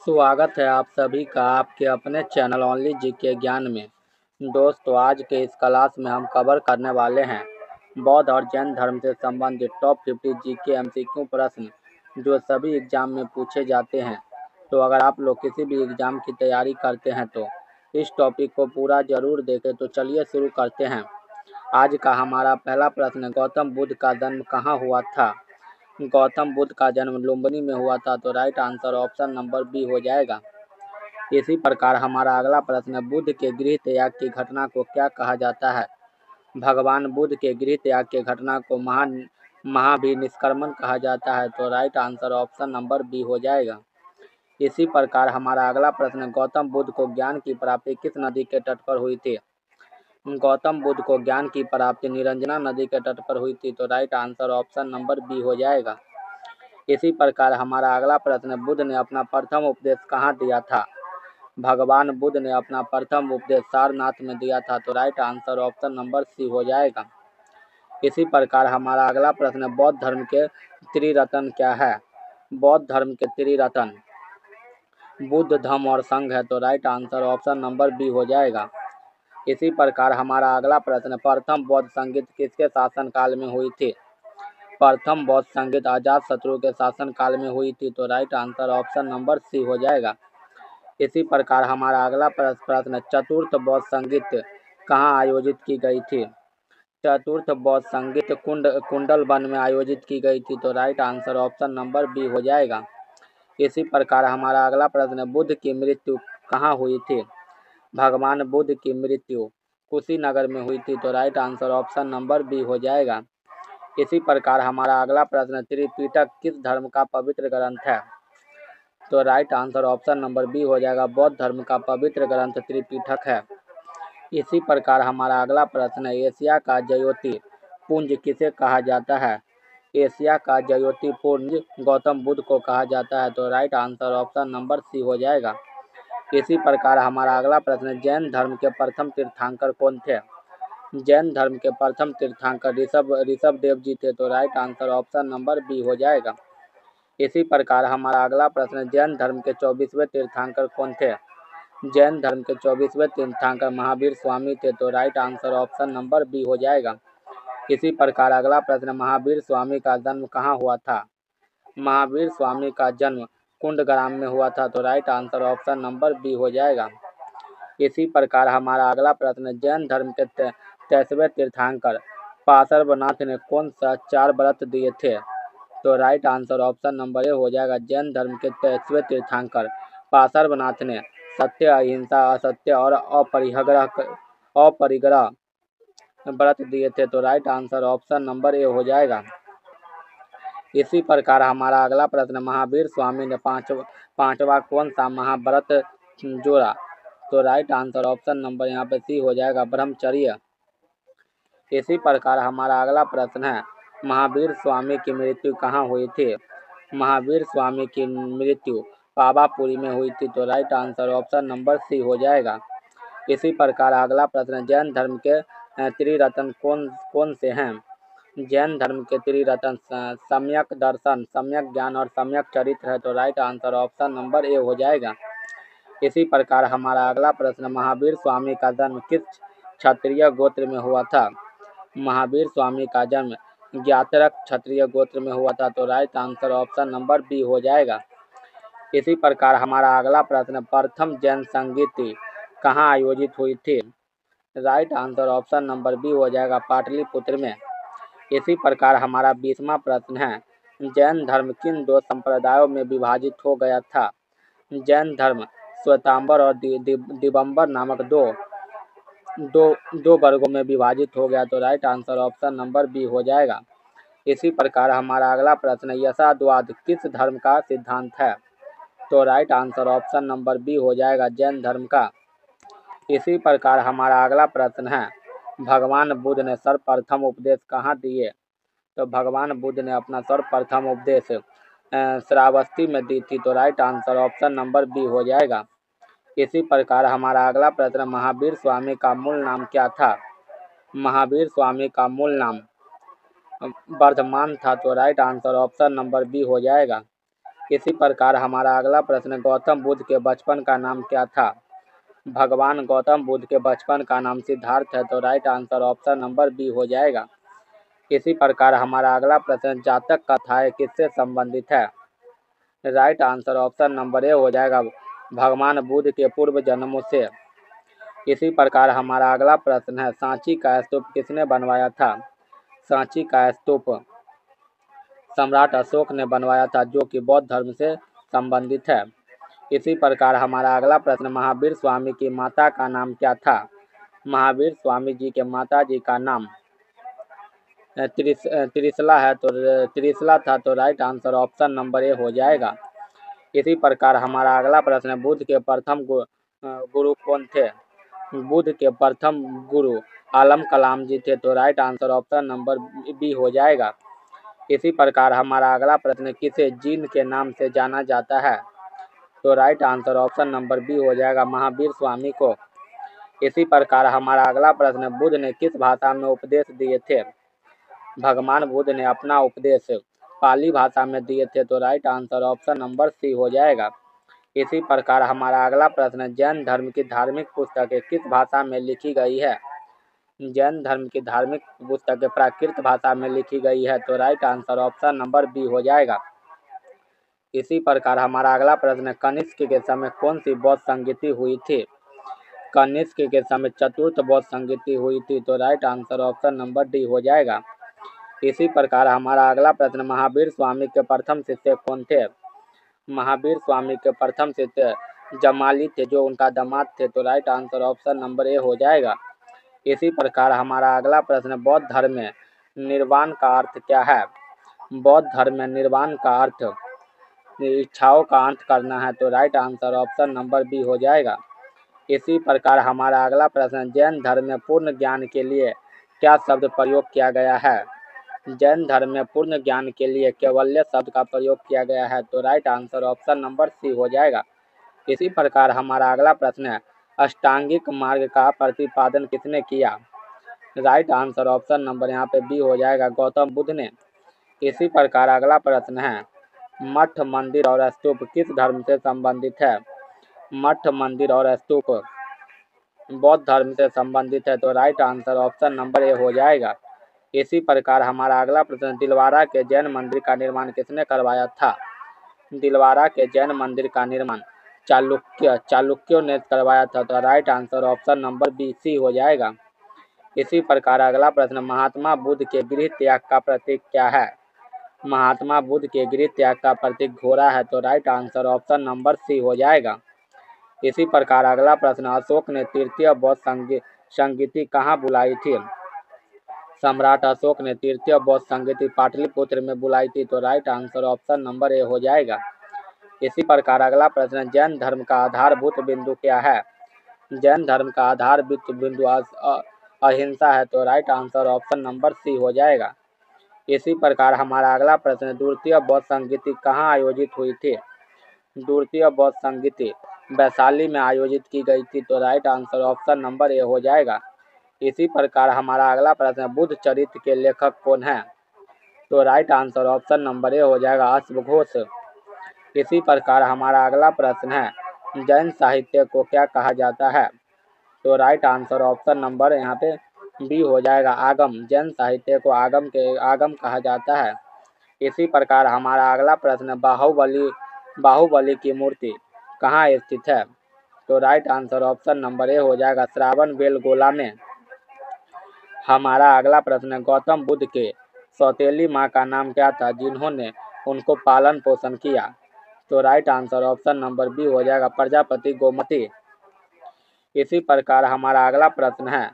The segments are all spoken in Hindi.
स्वागत है आप सभी का आपके अपने चैनल ओनली जीके ज्ञान में। दोस्तों, आज के इस क्लास में हम कवर करने वाले हैं बौद्ध और जैन धर्म से संबंधित टॉप 50 जीके एमसीक्यू प्रश्न जो सभी एग्जाम में पूछे जाते हैं। तो अगर आप लोग किसी भी एग्जाम की तैयारी करते हैं तो इस टॉपिक को पूरा जरूर देखें। तो चलिए शुरू करते हैं। आज का हमारा पहला प्रश्न, गौतम बुद्ध का जन्म कहाँ हुआ था? गौतम बुद्ध का जन्म लुम्बिनी में हुआ था। तो right answer option number B हो जाएगा। इसी प्रकार हमारा अगला प्रश्न, बुद्ध के गृह त्याग की घटना को क्या कहा जाता है? भगवान बुद्ध के गृह त्याग की घटना को महाभिनिष्क्रमण कहा जाता है। तो right answer option number B हो जाएगा। इसी प्रकार हमारा अगला प्रश्न, गौतम बुद्ध को ज्ञान की प्राप्ति किस नदी के तट पर हुई थी? गौतम बुद्ध को ज्ञान की प्राप्ति निरंजना नदी के तट पर हुई थी। तो right answer option number B हो जाएगा। इसी प्रकार हमारा अगला प्रश्न, बुद्ध ने अपना प्रथम उपदेश कहाँ दिया था? भगवान बुद्ध ने अपना प्रथम उपदेश सारनाथ में दिया था। तो right answer option number C हो जाएगा। इसी प्रकार हमारा अगला प्रश्न, बौद्ध धर्म के त्रिरत्न क्या है? बौद्ध धर्म के त्रिरत्न बुद्ध, धम्म और संघ है। तो right answer option number B हो जाएगा। इसी प्रकार हमारा अगला प्रश्न, प्रथम बौद्ध संगीत किसके शासन काल में हुई थी? प्रथम बौद्ध संगीत अजातशत्रु के शासन काल में हुई थी। तो right answer option number C हो जाएगा। इसी प्रकार हमारा अगला प्रश्न, चतुर्थ बौद्ध संगीत कहाँ आयोजित की गई थी? चतुर्थ बौद्ध संगीत कुंडल वन में आयोजित की गई थी। तो right answer option number B हो जाएगा। इसी प्रकार हमारा अगला प्रश्न, बुद्ध की मृत्यु कहाँ हुई थी? भगवान बुद्ध की मृत्यु कुशीनगर में हुई थी। तो right answer option number B हो जाएगा। इसी प्रकार हमारा अगला प्रश्न, त्रिपिटक किस धर्म का पवित्र ग्रंथ है? तो right answer option number B हो जाएगा। बौद्ध धर्म का पवित्र ग्रंथ त्रिपिटक है। इसी प्रकार हमारा अगला प्रश्न, एशिया का ज्योति पुंज किसे कहा जाता है? एशिया का ज्योति पुंज गौतम बुद्ध को कहा जाता है। तो right answer option number C हो जाएगा। इसी प्रकार हमारा अगला प्रश्न, जैन धर्म के प्रथम तीर्थंकर कौन थे? जैन धर्म के प्रथम तीर्थंकर ऋषभ देव जी थे। तो right answer option number B हो जाएगा। इसी प्रकार हमारा अगला प्रश्न, जैन धर्म के 24वें तीर्थंकर कौन थे? जैन धर्म के 24वें तीर्थंकर महावीर स्वामी थे। तो right answer option number B हो जाएगा। इसी प्रकार अगला प्रश्न, महावीर स्वामी का जन्म कहाँ हुआ था? महावीर स्वामी का जन्म कुंडग्राम में हुआ था। तो right answer option number B हो जाएगा। इसी प्रकार हमारा अगला प्रश्न, जैन धर्म के 23वें तीर्थंकर पार्श्वनाथ ने कौन सा 4 व्रत दिए थे? तो right answer option number A हो जाएगा। जैन धर्म के 23वें तीर्थंकर पार्श्वनाथ ने सत्य, अहिंसा, असत्य और अपरिग्रह व्रत दिए थे। तो right answer option number A हो जाएगा। इसी प्रकार हमारा अगला प्रश्न, महावीर स्वामी ने पांचवा कौन सा महाव्रत जोड़ा? तो राइट आंसर ऑप्शन नंबर यहाँ पे सी हो जाएगा, ब्रह्मचर्य। इसी प्रकार हमारा अगला प्रश्न है, महावीर स्वामी की मृत्यु कहाँ हुई थी? महावीर स्वामी की मृत्यु पावापुरी में हुई थी। तो right answer option number C हो जाएगा। इसी प्रकार अगला प्रश्न, जैन धर्म के त्रिरत्न कौन से हैं? जैन धर्म के त्रिरत्न सम्यक दर्शन, सम्यक ज्ञान और सम्यक चरित्र है। तो right answer option number A हो जाएगा। इसी प्रकार हमारा अगला प्रश्न, महावीर स्वामी का जन्म किस क्षत्रिय गोत्र में हुआ था? महावीर स्वामी का जन्म ज्ञातरक क्षत्रिय गोत्र में हुआ था। तो right answer option number B हो जाएगा। इसी प्रकार हमारा अगला प्रश्न, प्रथम जैन संगीति कहाँ आयोजित हुई थी? Right answer option number B हो जाएगा, पाटलिपुत्र में। इसी प्रकार हमारा 20वां प्रश्न है, जैन धर्म किन 2 संप्रदायों में विभाजित हो गया था? जैन धर्म श्वेतांबर और दिगंबर नामक दो वर्गों में विभाजित हो गया। तो right answer option number B हो जाएगा। इसी प्रकार हमारा अगला प्रश्न, यशाद्वाद किस धर्म का सिद्धांत है? तो right answer option number B हो जाएगा, जैन धर्म का। इसी प्रकार हमारा अगला प्रश्न है, भगवान बुद्ध ने सर्वप्रथम उपदेश कहाँ दिए? तो भगवान बुद्ध ने अपना सर्वप्रथम उपदेश श्रावस्ती में दी थी। तो right answer option number B हो जाएगा। इसी प्रकार हमारा अगला प्रश्न, महावीर स्वामी का मूल नाम क्या था? महावीर स्वामी का मूल नाम वर्धमान था। तो right answer option number B हो जाएगा। इसी प्रकार हमारा अगला प्रश्न, गौतम बुद्ध के बचपन का नाम क्या था? भगवान गौतम बुद्ध के बचपन का नाम सिद्धार्थ है, तो right answer option number B हो जाएगा। इसी प्रकार हमारा अगला प्रश्न, जातक कथाएं किससे संबंधित है? Right answer option number A हो जाएगा, भगवान बुद्ध के पूर्व जन्मों से। इसी प्रकार हमारा अगला प्रश्न है, सांची का स्तूप किसने बनवाया था? सांची का स्तूप सम्राट अशोक ने बनवाया था, जो कि बौद्ध धर्म से संबंधित है। इसी प्रकार हमारा अगला प्रश्न, महावीर स्वामी की माता का नाम क्या था? महावीर स्वामी जी के माता जी का नाम त्रिशला है, तो त्रिशला था, तो right answer option number A हो जाएगा। इसी प्रकार हमारा अगला प्रश्न, बुद्ध के प्रथम गुरु कौन थे? बुद्ध के प्रथम गुरु आलम कलाम जी थे, तो right answer option number B हो जाएगा। इसी प्रकार हमारा अगला प्रश्न, किसे जीन के नाम से जाना जाता है? तो right answer option number B हो जाएगा, महावीर स्वामी को। इसी प्रकार हमारा अगला प्रश्न, बुद्ध ने किस भाषा में उपदेश दिए थे? भगवान बुद्ध ने अपना उपदेश पाली भाषा में दिए थे, तो right answer option number C हो जाएगा। इसी प्रकार हमारा अगला प्रश्न, जैन धर्म की धार्मिक पुस्तकें किस भाषा में लिखी गई है? जैन धर्म की धार्मिक पुस्तकें प्राकृत भाषा में लिखी गई है, तो right answer option number B हो जाएगा। इसी प्रकार हमारा अगला प्रश्न, कनिष्क के समय कौन सी बौद्ध संगीति हुई थी? कनिष्क के समय चतुर्थ बौद्ध संगीति हुई थी, तो right answer option number D हो जाएगा। इसी प्रकार हमारा अगला प्रश्न, महावीर स्वामी के प्रथम शिष्य कौन थे? महावीर स्वामी के प्रथम शिष्य जमाली थे, जो उनका दामाद थे, तो right answer option number A हो जाएगा। इसी प्रकार हमारा अगला प्रश्न, बौद्ध धर्म में निर्वाण का अर्थ क्या है? बौद्ध धर्म में निर्वाण का अर्थ इच्छाओं का अंत करना है, तो right answer option number B हो जाएगा। इसी प्रकार हमारा अगला प्रश्न, जैन धर्म में पूर्ण ज्ञान के लिए क्या शब्द प्रयोग किया गया है? जैन धर्म में पूर्ण ज्ञान के लिए कैवल्य शब्द का प्रयोग किया गया है, तो right answer option number C हो जाएगा। इसी प्रकार हमारा अगला प्रश्न है, अष्टांगिक मार्ग का प्रतिपादन किसने किया? राइट आंसर ऑप्शन नंबर यहाँ पे बी हो जाएगा, गौतम बुद्ध ने। इसी प्रकार अगला प्रश्न है, मठ मंदिर और स्तूप किस धर्म से संबंधित है? मठ मंदिर और स्तूप बौद्ध धर्म से संबंधित है, तो right answer option number A हो जाएगा। इसी प्रकार हमारा अगला प्रश्न, दिलवारा के जैन मंदिर का निर्माण किसने करवाया था? दिलवारा के जैन मंदिर का निर्माण चालुक्यों ने करवाया था, तो right answer option number B C हो जाएगा। इसी प्रकार अगला प्रश्न, महात्मा बुद्ध के गृह त्याग का प्रतीक क्या है? महात्मा बुद्ध के गृह त्याग का प्रतीक घोड़ा है, तो right answer option number C हो जाएगा। इसी प्रकार अगला प्रश्न, अशोक ने तृतीय बौद्ध संगीति कहाँ बुलाई थी? सम्राट अशोक ने तृतीय बौद्ध संगीति पाटलिपुत्र में बुलाई थी, तो right answer option number A हो जाएगा। इसी प्रकार अगला प्रश्न, जैन धर्म का आधारभूत बिंदु क्या है? जैन धर्म का आधारभूत बिंदु अहिंसा है, तो right answer option number C हो जाएगा। इसी प्रकार हमारा अगला प्रश्न, द्वितीय बौद्ध संगीति कहाँ आयोजित हुई थी? द्वितीय बौद्ध संगीति वैशाली में आयोजित की गई थी, तो right answer option number A हो जाएगा। इसी प्रकार हमारा अगला प्रश्न, बुद्ध चरित्र के लेखक कौन है? तो right answer option number A हो जाएगा, अश्वघोष। इसी प्रकार हमारा अगला प्रश्न है, जैन साहित्य को क्या कहा जाता है? तो राइट आंसर ऑप्शन नंबर यहाँ पे बी हो जाएगा, आगम। जैन साहित्य को आगम कहा जाता है। इसी प्रकार हमारा अगला प्रश्न, बाहुबली की मूर्ति कहाँ स्थित है? तो right answer option number A हो जाएगा, श्रावण बेलगोला में। हमारा अगला प्रश्न, गौतम बुद्ध के सौतेली माँ का नाम क्या था, जिन्होंने उनको पालन पोषण किया? तो right answer option number B हो जाएगा, प्रजापति गोमती। इसी प्रकार हमारा अगला प्रश्न है,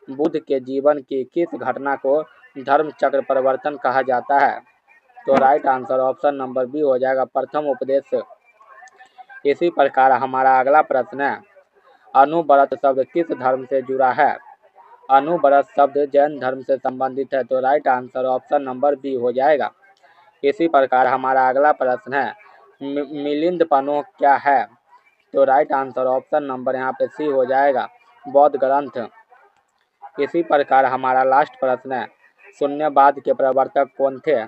बुद्ध के जीवन की किस घटना को धर्म चक्र परिवर्तन कहा जाता है? तो right answer option number B हो जाएगा, प्रथम उपदेश। इसी प्रकार हमारा अगला प्रश्न है, अनुव्रत शब्द किस धर्म से जुड़ा है? अनुव्रत शब्द जैन धर्म से संबंधित है, तो right answer option number B हो जाएगा। इसी प्रकार हमारा अगला प्रश्न है, मिलिंद पन्हो क्या है? तो राइट आंसर ऑप्शन नंबर यहाँ पे सी हो जाएगा, बौद्ध ग्रंथ। इसी प्रकार हमारा लास्ट प्रश्न है, शून्यवाद के प्रवर्तक कौन थे?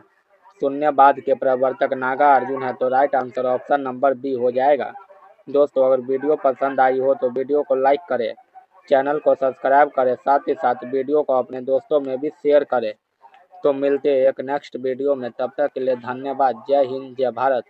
शून्यवाद के प्रवर्तक नागार्जुन है, तो right answer option number B हो जाएगा। दोस्तों, अगर वीडियो पसंद आई हो तो वीडियो को लाइक करें, चैनल को सब्सक्राइब करें, साथ ही साथ वीडियो को अपने दोस्तों में भी शेयर करें। तो मिलते हैं एक नेक्स्ट वीडियो में, तब तक के लिए धन्यवाद। जय हिंद, जय भारत।